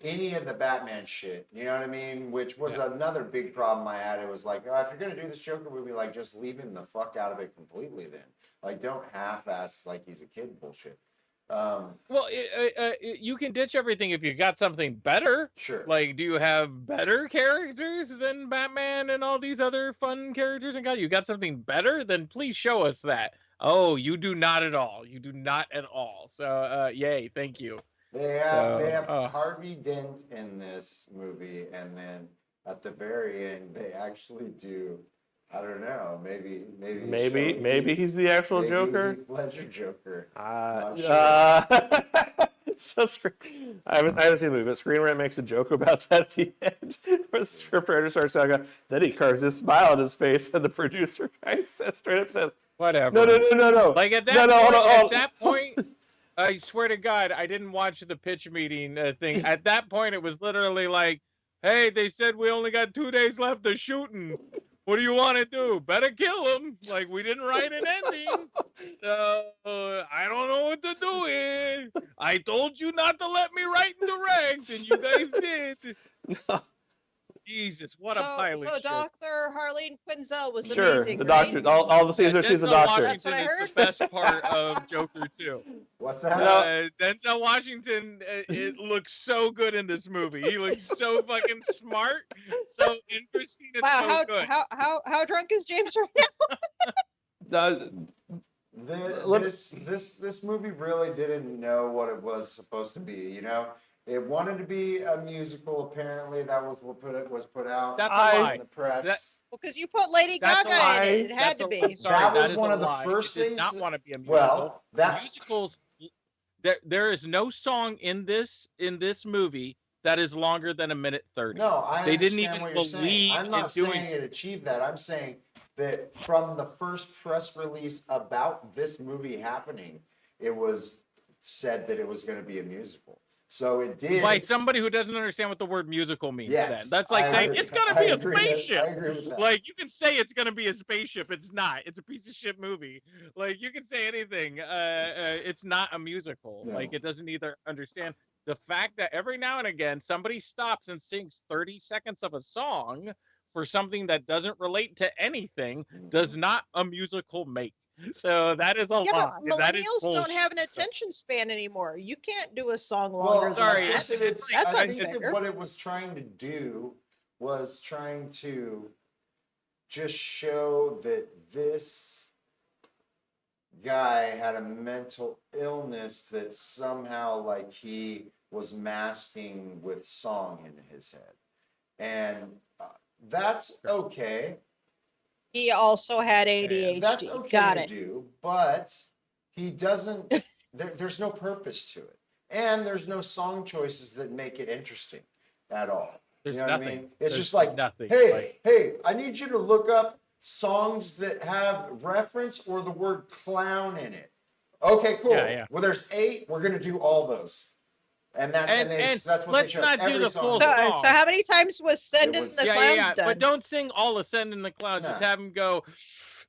any of the Batman shit. You know what I mean? Which was another big problem I had. It was like, if you're gonna do this Joker movie, like just leave him the fuck out of it completely. Then, like, don't half-ass like he's a kid bullshit. Well, you can ditch everything if you got something better. Sure. Like, do you have better characters than Batman and all these other fun characters? And God, you got something better? Then please show us that. Oh, you do not at all. You do not at all. So, yay, thank you. They have Harvey Dent in this movie, and then at the very end, they actually do. I don't know. Maybe he's the actual Joker. Heath Ledger Joker. So I haven't seen the movie, but Screen Rant makes a joke about that at the end, where the scriptwriter starts talking. Then he carves his smile on his face, and the producer guy straight up says, Whatever. No. Like at that No, point, hold on. at that point, I swear to God, I didn't watch the pitch meeting thing. At that point, it was literally like, "Hey, they said we only got 2 days left of shooting. What do you want to do? Better kill him. Like, we didn't write an ending. I don't know what to do here. I told you not to let me write and direct, and you guys did." Jesus, what a pilot. So shit. Dr. Harleen Quinzel was Sure, amazing. the right? doctor. All the scenes where she's a Denzel doctor. That's what I Washington is heard. the best part of Joker 2. What's that? Denzel Washington, it looks so good in this movie. He looks so fucking smart, so interesting, and Wow, so good. how drunk is James right now? This movie really didn't know what it was supposed to be. You know, it wanted to be a musical. Apparently, that was what was put out That's a lie. in the press. Well, because you put Lady That's a Gaga lie. in it. It had to be. I'm sorry, That was is one a of the lie. first It did things not that- want to be a musical. Well, musicals. There is no song in this movie that is longer than 1:30. No, I They didn't understand even what you're believe saying. I'm not in doing saying it achieved that. I'm saying that from the first press release about this movie happening, it was said that it was going to be a musical. So it did. By somebody who doesn't understand what the word musical means. Yes, Then that's like I saying agree. it's gonna I be a agree with- spaceship. I agree with that. Like, you can say it's gonna be a spaceship. It's not. It's a piece of shit movie. Like, you can say anything. It's not a musical. No. Like, it doesn't either understand the fact that every now and again somebody stops and sings 30 seconds of a song for something that doesn't relate to anything does not a musical make. So that is a Yeah, lie. but That is millennials don't bullshit. have an attention span anymore. You can't do a song Well, longer sorry, than I that. think that That's I think unfair. that what it was trying to do was trying to just show that this guy had a mental illness that somehow, like, he was masking with song in his head, and that's okay. He also had ADHD. That's okay Got to it. do, but he doesn't. There's no purpose to it, and there's no song choices that make it interesting at all. There's you know nothing. what I mean? It's There's just like, nothing. hey, Like, hey, I need you to look up songs that have reference or the word clown in it. Okay, cool. Yeah. Well, there's 8. We're gonna do all those, and And that's what let's they chose. not do Every the song. full So, song. so how many times was Send It in was- the yeah, Clowns done? But don't sing all of Send in the Clouds. Just No. have him go,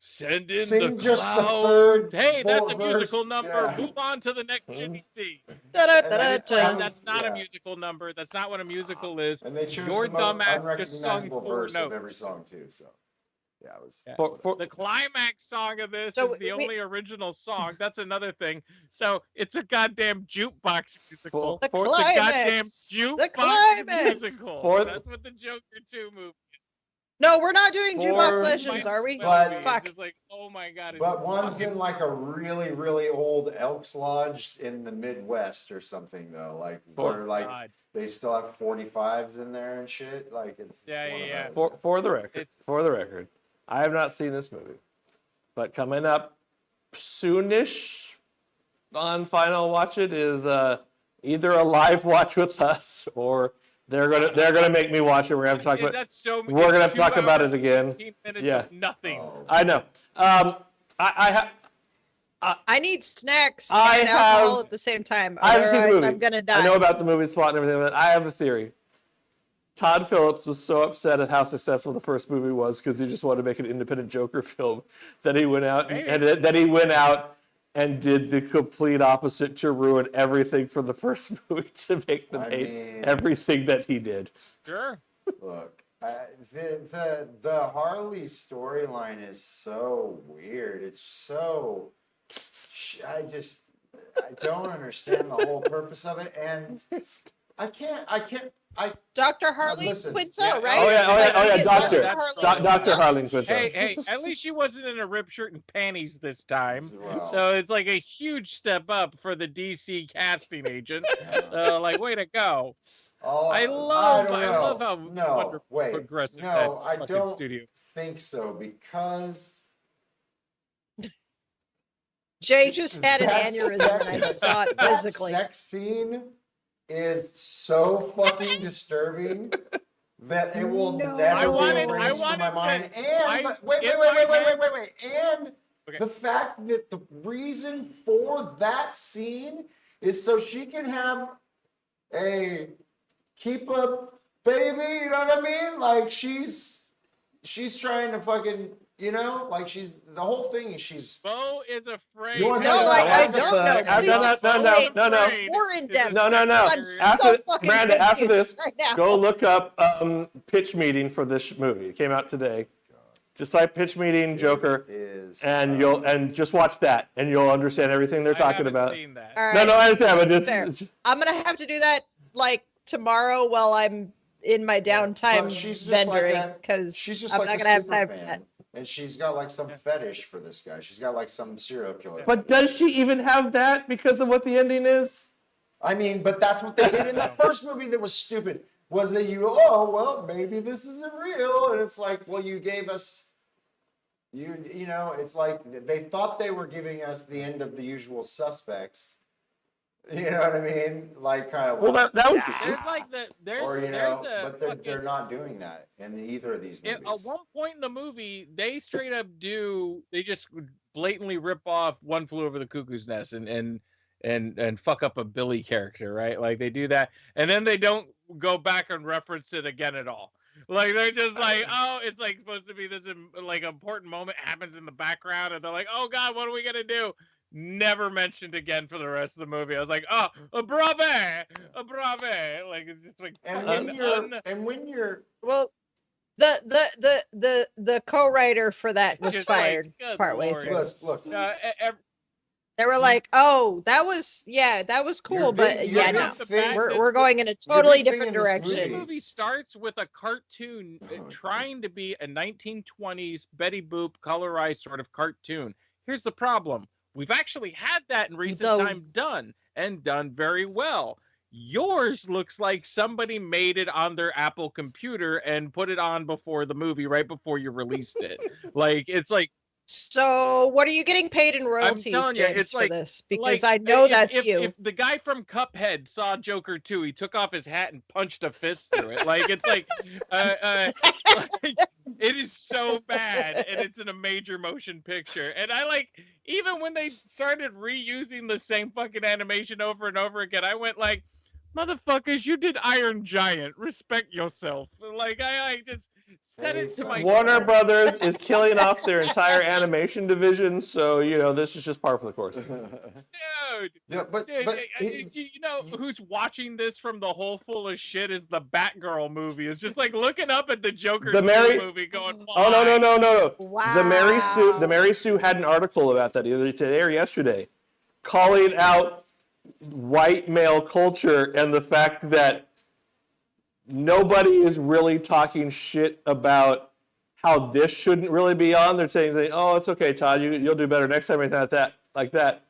send in Sing the just the clouds. third Hey, that's a verse, musical number. yeah. Move on to the next shitty scene. Da-da-da-da-da. That's not Yeah. a musical number. That's not what a musical is. And they chose Your the most dumbass just sung unrecognizable 4 verse of every notes. song too. So, yeah, it was. Yeah. For- The climax song of this So is the we- only original song. That's another thing. So it's a goddamn jukebox musical. The It's a goddamn climax. jukebox The climax. musical. For- That's what the Joker 2 movie. No, we're not doing For- Jukebox Legends, are we? But- It's Fuck. just like, oh my god. it's But one's fucking- in like a really, really old Elks Lodge in the Midwest or something though. Like where like God. they still have 45s in there and shit. Like it's Yeah, one of yeah. those. For the record, It's- I have not seen this movie, but coming up soonish on Final Watch It is either a live watch with us or they're gonna make me watch it. We're gonna have to talk Yeah, about. that's so, We're gonna have to 2 talk about hours it again. and 15 minutes Yeah. of nothing. Oh. I know. I need snacks I and alcohol have- at the same time. I haven't seen the Otherwise, movie. I'm gonna die. I know about the movie's plot and everything, but I have a theory. Todd Phillips was so upset at how successful the first movie was because he just wanted to make an independent Joker film that he went out Maybe. and that he went out and did the complete opposite to ruin everything from the first movie to make them I hate mean- everything that he did. Sure. Look, the Harley storyline is so weird. It's so. I don't understand the whole purpose of it, and I can't. Dr. Harleen Listen. Quinzel, Yeah. right? Oh yeah, Like, Doctor, Harleen Dr. Quinzel. Harleen Quinzel. Hey, at least she wasn't in a ripped shirt and panties this time. Wow. So it's like a huge step up for the DC casting agent. So like, way to go. I love how wonderful progressive that No, I fucking don't studio. think so because Jay just had an That aneurysm and I saw it that physically. sex scene is so fucking disturbing that it will No. never I be wanted erased from my to- mind. And I- wait. in my head- And Okay. the fact that the reason for that scene is so she can have keep a baby, you know what I mean? Like she's trying to fucking, like the whole thing is she's. Bo is afraid. You wanna No, talk about I don't know. Agatha? Please No. explain more in depth. No. I'm After, so fucking Miranda, after this, confused right now. go look up pitch meeting for this movie. It came out today. Just type pitch meeting Joker, and you'll just watch that, and you'll understand everything they're talking about. Seen that. All right. No, I understand, but Fair. just I'm gonna have to do that like tomorrow while I'm in my downtime But she's just vendoring because she's just I'm like not a gonna have super time for fan, that. and she's got like some fetish for this guy. She's got like some serial killer. But does she even have that because of what the ending is? I mean, but that's what they did in the first movie that was stupid. Was that well, maybe this isn't real, and it's like, well, you gave us. It's like they thought they were giving us the end of The Usual Suspects. You know what I mean? Like kind of. Well, that was There's like there's or there's a but fucking, they're not doing that in either of these movies. at one point in the movie, they straight up they just blatantly rip off One Flew Over the Cuckoo's Nest and fuck up a Billy character, right? Like they do that, and then they don't go back and reference it again at all. Like they're just like, oh, it's like supposed to be this like important moment happens in the background, and they're like, oh god, what are we gonna do? Never mentioned again for the rest of the movie. I was like, oh, a brave. Like it's just like. And when you're Well, the co-writer for that was just fired like, good partway Lord. through. look, They were like, "Oh, that was cool, Your but big- yeah, your no, big thing- we're going in a your totally big thing different in this direction." This movie starts with a cartoon trying to be a 1920s Betty Boop colorized sort of cartoon. Here's the problem. We've actually had that in recent time done very well. Yours looks like somebody made it on their Apple computer and put it on before the movie, right before you released it. Like, it's like, So, what are you getting paid in royalties, telling you, James, it's for like- this? Because like, I know if- that's if, you. If the guy from Cuphead saw Joker 2, he took off his hat and punched a fist through it. Like it's like, like, it is so bad, and it's in a major motion picture. And I like, even when they started reusing the same fucking animation over and over again, I went like, motherfuckers, you did Iron Giant. Respect yourself. Like I just said it to my Warner Brothers is killing off their entire animation division, so this is just par for the course. dude. Yeah, but You know who's watching this from the hole full of shit is the Batgirl movie. It's just like looking up at the Joker 2 movie going, Oh no. Wow. The Mary Sue had an article about that either today or yesterday, calling out white male culture and the fact that nobody is really talking shit about how this shouldn't really be on. They're saying, "Oh, it's okay, Todd. You'll do better next time." Like that.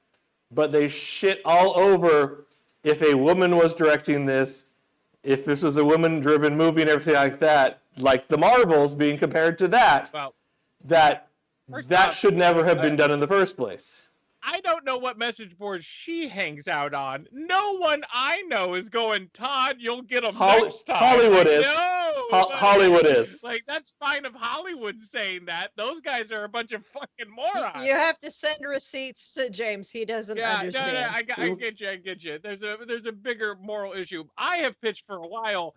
But they shit all over if a woman was directing this, if this was a woman-driven movie and everything like that. Like the Marvels being compared to that. well, That First that off, should never have been done in the first place. I don't know what message board she hangs out on. No one I know is going, Todd, you'll get them next time. Hollywood Like, is. No, Hollywood is. Like, that's fine if Hollywood's saying that. Those guys are a bunch of fucking morons. You have to send receipts to James. He doesn't understand. No, I get you. There's a bigger moral issue. I have pitched for a while.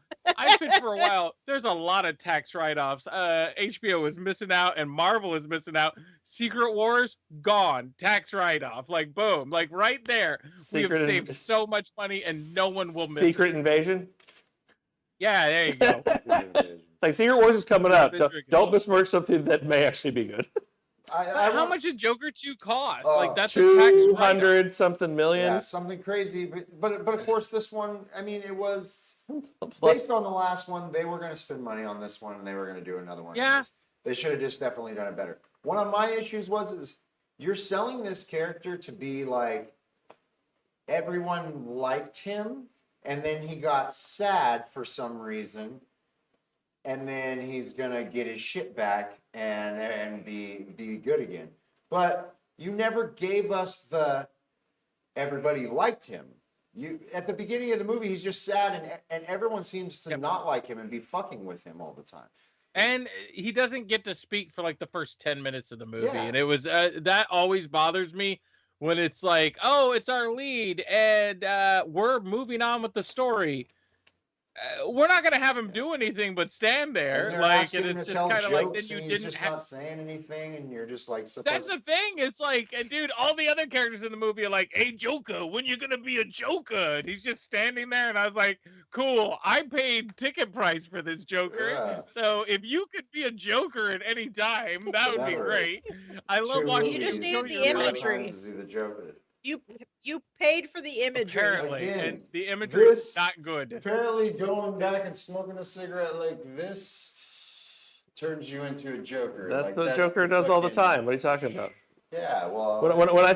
There's a lot of tax write-offs. HBO is missing out, and Marvel is missing out. Secret Wars gone. Tax write-off. Like boom. Like right there. We have saved so much money, and no one will miss Secret it. Invasion. Yeah, there you go. Like Secret Wars is coming up. Don't besmirch something that may actually be good. How much did Joker 2 cost? Like that's a tax 200 something million. Yeah, something crazy. But of course, this one. I mean, it was based on the last one. They were going to spend money on this one, and they were going to do another one. Yeah. They should have just definitely done it better. One of my issues is you're selling this character to be like everyone liked him, and then he got sad for some reason, and then he's gonna get his shit back and be good again. But you never gave us the everybody liked him. You at the beginning of the movie, he's just sad, and everyone seems to not like him and be fucking with him all the time. And he doesn't get to speak for like the first 10 minutes of the movie. Yeah. And it was that always bothers me when it's like, oh, it's our lead and we're moving on with the story. We're not going to have him do anything but stand there. And Like, and it's just kind of like, then you he's didn't just have. not saying anything, and you're just like, That's the thing. It's like, and dude, all the other characters in the movie are like, hey, Joker, when you going to be a Joker? And he's just standing there. And I was like, cool, I paid ticket price for this Joker. Yeah. So if you could be a Joker at any time, that would be Never. great. I love watching You just you needed show the your imagery. To see the Joker. You paid for the imagery. Apparently, Again, and the imagery is not good. Apparently, going back and smoking a cigarette like this turns you into a Joker. That's like, what Joker does all the time. What are you talking about? Yeah, well, When I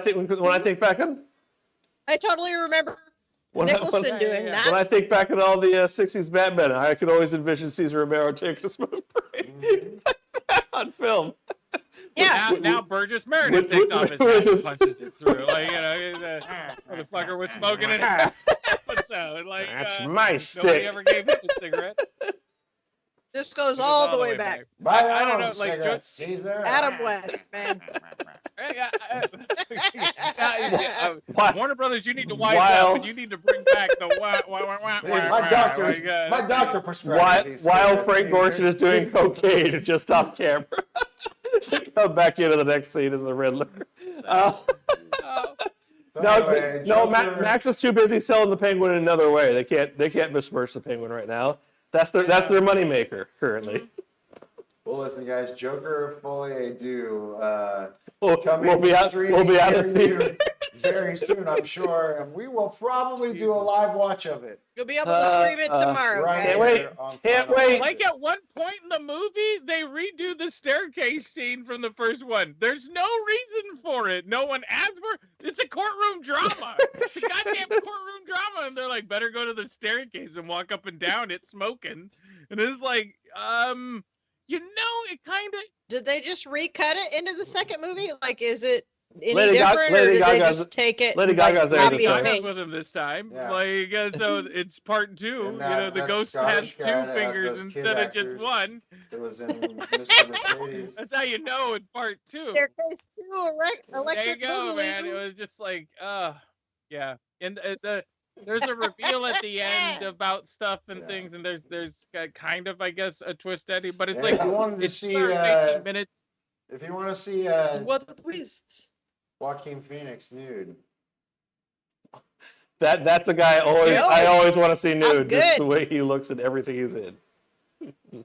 think back on I totally remember when Nicholson doing yeah. that. when I think back at all the '60s Batman, I could always envision Cesar Romero taking a smoke break on film. Yeah. Now Burgess Meredith takes off his hat and punches it through. Like, you know, motherfucker was smoking it. So, like, That's my nobody stick. ever gave him a cigarette. This goes all the way back. buy I don't your know, own like, cigarette, Caesar. Adam West, man. Warner Brothers, you need to wise While- up, and you need to bring back the My doctor prescribed these While cigarettes, Frank Caesar. Gorshin is doing cocaine just off camera. To come back into the next scene as the Riddler. So anyway, No, Joker- Max is too busy selling the Penguin in another way. They can't besmirch the Penguin right now. That's their moneymaker currently. Well, listen, guys, Joker Folie du We'll coming be out. streaming We'll be out of near theater. you very soon, I'm sure, and we will probably do a live watch of it. You'll be able to stream it tomorrow, right. guys. Can't wait. here on Can't Final wait. Like at one point in the movie, they redo the staircase scene from the first one. There's no reason for it. No one asked for it. It's a courtroom drama. It's a goddamn courtroom drama. And they're like, better go to the staircase and walk up and down it smoking. And it's like, it kind of. Did they just recut it into the second movie? Like, is it any Lady different, or did they just take it? Lady like, Gaga's there copy this and time. paste? with him this time. Yeah. Like, so it's part two. And The that ghost has Scottish two guy that has fingers those kid instead of just actors. one. It was in Mr. Mercedes. That's how you know in part two. Staircase 2, There you electric go, boogaloo. man. It was just like, yeah. And there's a reveal at the end about stuff and Yeah. things, and there's kind of, I guess, a twist ending, but it's And like if you wanted to it's see, 18 minutes. if you want to see What a twist. Joaquin Phoenix nude, That's a guy Really? I always want to see nude, just good. the way he looks and everything he's in.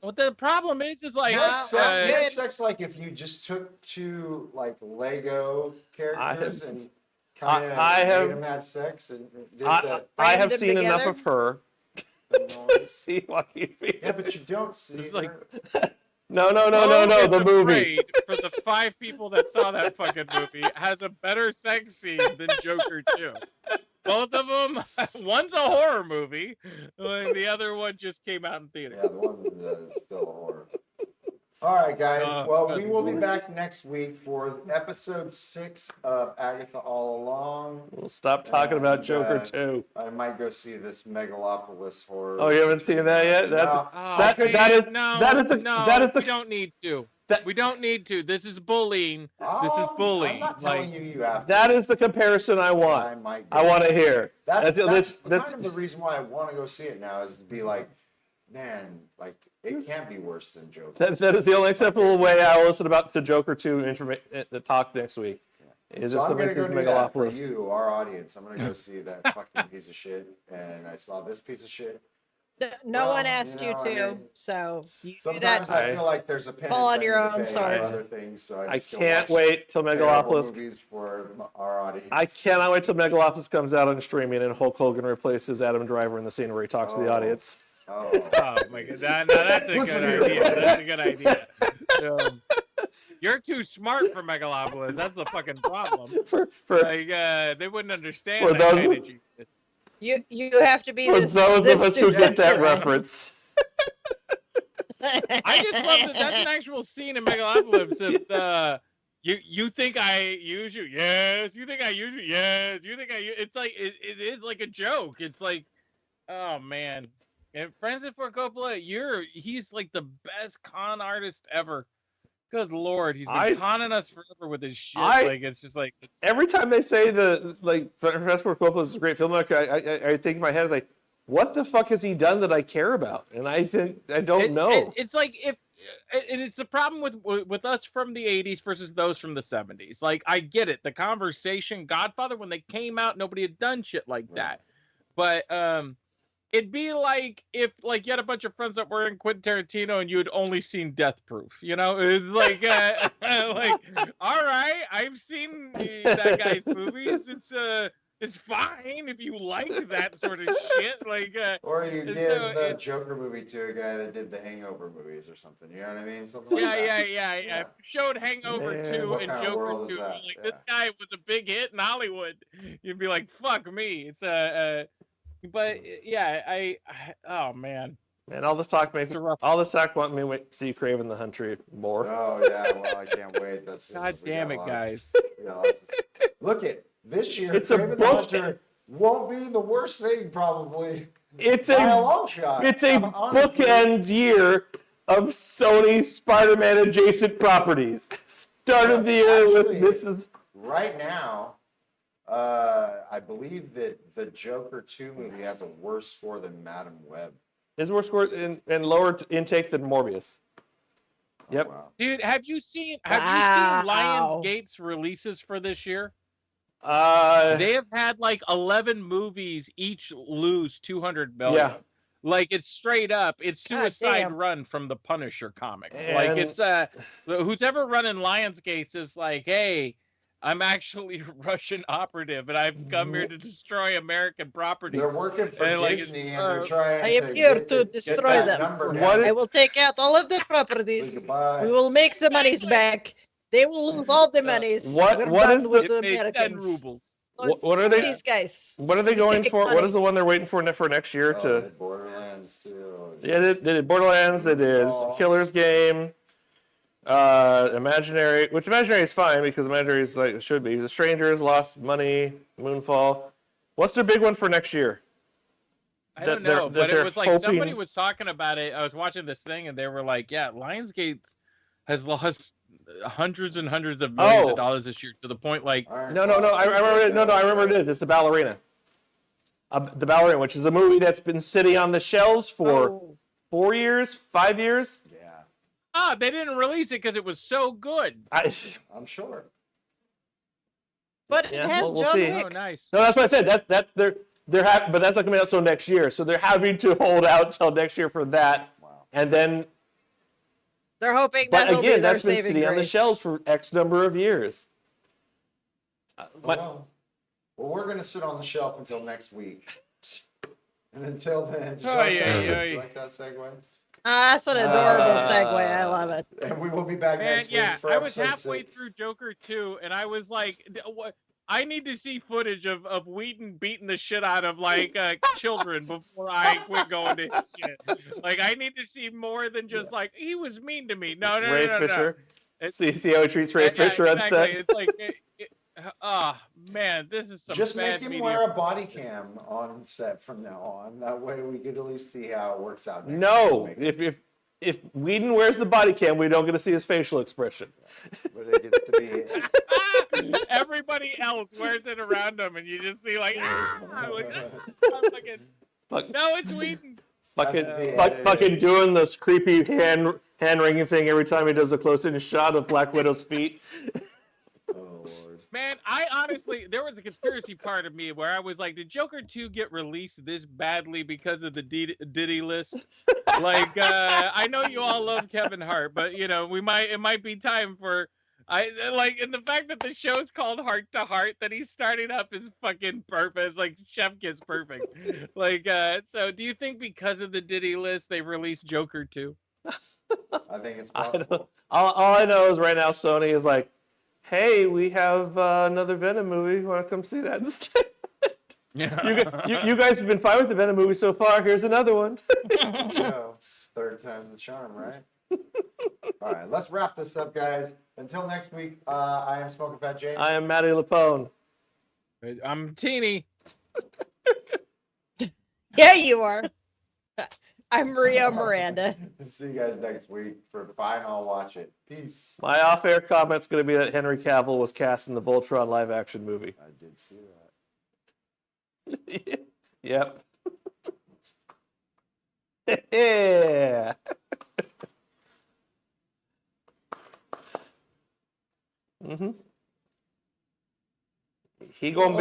What the problem is like, he has good. sex like if you just took two like Lego characters have- and kind of I have- made them have sex and did I that. have Framed them seen enough together? of her No, to see Joaquin Phoenix. yeah, but you don't see It's like- her. No, Mo the is movie. afraid for the 5 people that saw that fucking movie has a better sex scene than Joker 2. Both of them, one's a horror movie, and the other one just came out in theater. Yeah, the one that's still a horror. All right, guys. Well, we will be back next week for episode 6 of Agatha All Along. We'll stop talking about Joker And, 2. I might go see this Megalopolis horror. Oh, you haven't seen that yet? No. That man, is no, the we don't need to. That- We don't need to. This is bullying. This is bullying. I'm not telling Like, you have to. that is the comparison I want. I might go. I want to hear. That's That's kind of the reason why I want to go see it now is to be like, man, like it can't be worse than Joker. that is the only acceptable way I will listen to Joker 2 the talk next week. Is So if I'm somebody gonna go sees do that for Megalopolis. you, our audience. I'm gonna go see that fucking piece of shit, and I saw this piece of shit. No Well, one asked you you, know, I to, mean, so you do Sometimes that. I feel like there's a penance Fall on I your need to own pay sword. for other things, so I just go can't watch wait till terrible Megalopolis. movies for our audience. I cannot wait till Megalopolis comes out on streaming and Hulk Hogan replaces Adam Driver in the scene where he talks to the Oh. audience. Oh, oh my god, no, that's a Listen good here. idea. That's a good idea. You're too smart for Megalopolis. That's the fucking problem. For Like, they wouldn't understand For that those- kind of genius. You have to be for this. those this of us who stupid get that to- I reference. just love that that's an actual scene in Megalopolis. You think I use you? Yes. You think I use you? Yes. You think it's like it is like a joke. It's like, oh man. And Francis Ford Coppola, he's like the best con artist ever. Good lord, he's been conning us forever with his shit. Like it's just like every time they say Francis Ford Coppola is a great filmmaker, I think in my head is like, what the fuck has he done that I care about? And I don't know. It's like and it's the problem with us from the 80s versus those from the 70s. Like I get it, the conversation, Godfather, when they came out, nobody had done shit like that. But it'd be like if like you had a bunch of friends that were in Quentin Tarantino and you had only seen Death Proof. You know, it was like like, all right, I've seen that guy's movies. It's fine if you like that sort of shit. Like, or you give the Joker movie to a guy that did the Hangover movies or something. You know what I mean? Something like that. Yeah. Showed Hangover 2 and Joker 2. Like this guy was a big hit in Hollywood. You'd be like, fuck me. It's but yeah, oh man. Man, all this talk makes all this talk want me to see Craven the Hunter more. Oh yeah, well I can't wait. God damn it, guys. Look it. This year, it's Craven the Hunter won't be the worst thing, probably. It's a long shot. It's a bookend year of Sony Spider-Man adjacent properties. Started the year with this is right now. I believe that the Joker 2 movie has a worse score than Madam Web. Is worse score and lower intake than Morbius. Yep. Oh, wow. Dude, have you seen Lionsgate's releases for this year? They have had like 11 movies, each lose 200 million. Yeah. Like it's straight up, it's Suicide Run from the Punisher comics. And like it's who's ever running Lionsgate is like, hey, I'm actually a Russian operative and I've come here to destroy American properties. They're working for Disney and they're trying I am here to destroy them. I will take out all of their properties. We will make the monies back. They will lose all the monies. What is the Americans? What are they? These guys. What are they going for? What is the one they're waiting for next year? Borderlands too. Yeah, they did Borderlands. They did Killer's Game. Imaginary, which Imaginary is fine because Imaginary is like it should be. The Strangers, Lost Money, Moonfall. What's their big one for next year? I don't know, but it was like somebody was talking about it. I was watching this thing and they were like, "Yeah, Lionsgate has lost hundreds and hundreds of millions of dollars this year to the point like." No. I remember it. No, I remember it is. It's the Ballerina. The Ballerina, which is a movie that's been sitting on the shelves for 4 years, 5 years. They didn't release it because it was so good. I'm sure. But it has John Wick. Oh, nice. No, that's what I said. That's but that's not coming out until next year. So they're having to hold out till next year for that. Wow. And then they're hoping that But again, that's been sitting on the shelves for X number of years. Well, we're going to sit on the shelf until next week. And until then, you like that segue? That's an adorable segue. I love it. And we will be back next week for I was episode halfway 6. through Joker 2, and I was like, I need to see footage of Wheaton beating the shit out of like children before I quit going to his shit. Like, I need to see more than just like he was mean to me. No. Ray Fisher. See how he treats Ray Fisher on set. It's like. Man, this is some just bad make him wear a body cam on set from now on. That way we could at least see how it works out. No, if Whedon wears the body cam, we don't get to see his facial expression. But it gets to be everybody else wears it around him, and you just see like, no, it's Whedon. Fucking doing this creepy hand wringing thing every time he does a close-in shot of Black Widow's feet. Oh Lord. Man, I honestly, there was a conspiracy part of me where I was like, did Joker 2 get released this badly because of the Diddy list? Like, I know you all love Kevin Hart, but you know, it might be time for, and the fact that the show's called Heart to Heart, that he's starting up is fucking perfect. It's like Chef Kiss perfect. Like, so do you think because of the Diddy list, they released Joker 2? I think it's possible. All I know is right now Sony is like, hey, we have another Venom movie. You want to come see that instead? Yeah. You guys have been fine with the Venom movie so far. Here's another one. Third time's the charm, right? All right, let's wrap this up, guys. Until next week, I am Smoking Phat J. I am Matty Lapone. I'm Teeny. Yeah, you are. I'm Rio Miranda. See you guys next week for Fine, I'll watch it. Peace. My off-air comment's going to be that Henry Cavill was cast in the Voltron live-action movie. I did see that. Yep. Yeah. Mm-hmm. He gonna be